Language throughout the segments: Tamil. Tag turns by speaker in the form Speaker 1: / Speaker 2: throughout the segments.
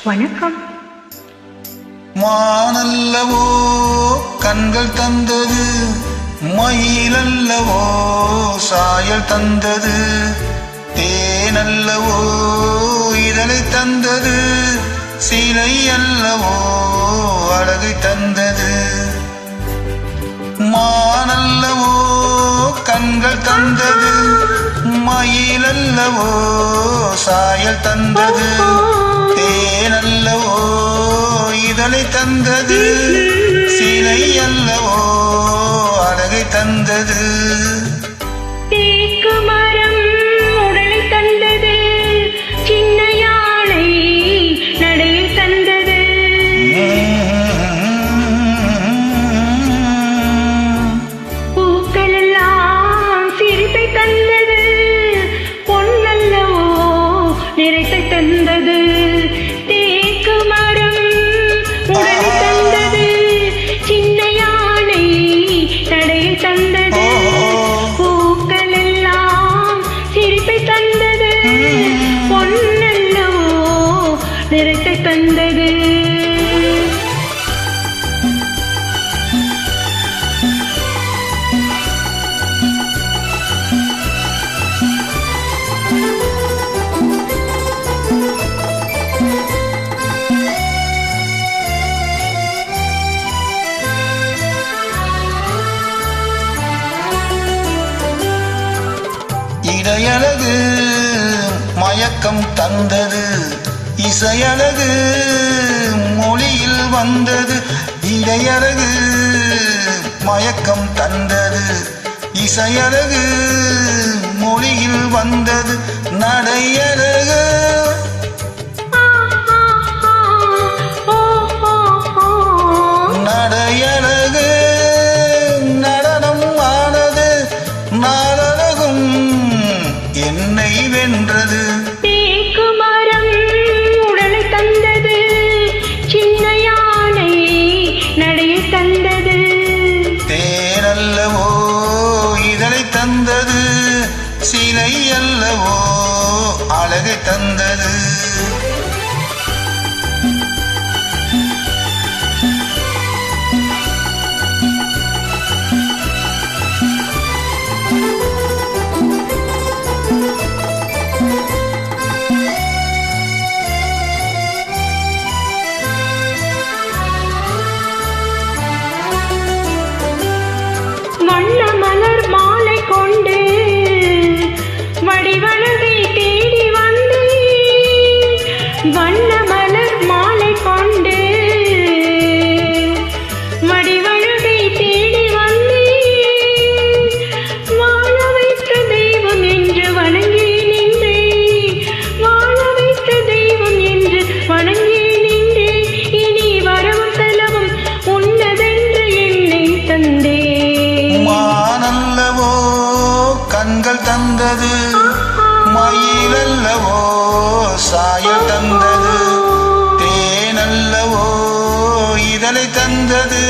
Speaker 1: வணக்கம்.
Speaker 2: மானல்லவோ கண்கள் தந்தது, மயிலல்லவோ சாயல் தந்தது, தேனல்லவோ இதழை தந்தது, சிலை அல்லவோ அழகை தந்தது. மானல்லவோ கண்கள் தந்தது, மயிலல்லவோ சாயல் தந்தது, தேனல்லவோ இதழை தந்தது, சிலை அல்லவோ அழகை தந்தது.
Speaker 1: தேக்கு மரம் உடலை தந்தது, சின்ன யானை நடையை தந்தது. பூக்கள் எல்லாம் சிரிப்பை தந்தது, பொன்னல்லவோ நிறைத்தை தந்தது. தேக்கு மரம் உடலை தந்தது, சின்ன யானை நடையை தந்தது. பூக்கள் எல்லாம் சிரிப்பை தந்தது, பொன்னல்லவோ நிறைத்தை தந்தது.
Speaker 2: இடையழகு மயக்கம் தந்தது, இசையழகு மொழியில் வந்தது. இடையழகு மயக்கம் தந்தது, இசையழகு மொழியில் வந்தது. நடையழகு நடையழகு நடனம் ஆனது, நாடகம் என்னை வென்றது.
Speaker 1: தேக்கு மரம் உடலை தந்தது, சின்ன யானை நடையை தந்தது.
Speaker 2: தேனல்லவோ இதழை தந்தது, சிலை அல்லவோ அழகை தந்தது.
Speaker 1: வண்ண மலர் மாலை கொண்டு வடிவழகை தேடி வந்தேன். வண்ண மலர் மாலை கொண்டு வடிவழகை தேடி வந்தேன். வாழ வைத்த தெய்வம் என்று வணங்கி நின்றேன், வாழ வைத்த தெய்வம் என்று வணங்கி நின்றேன். இனி வரவும் செலவும் உன்னதென்று என்னை தந்தேன்.
Speaker 2: மானல்லவோ கண்கள் தந்தது, மயிலல்லவோ சாயல் தந்தது, தேனல்லவோ இதழை தந்தது,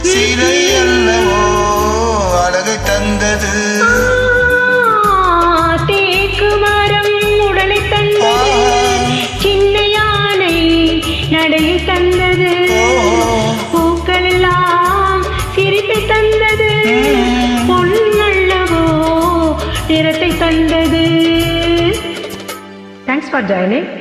Speaker 2: சிலை அல்லவோ அழகை தந்தது.
Speaker 1: தேக்கு மரம் உடலை தந்தது, சின்ன யானை நடையை தந்தது. பூக்கள் எல்லாம் சிரிப்பை தந்தது, பொன்னல்லவோ நிறத்தை தந்தது. Thanks for joining.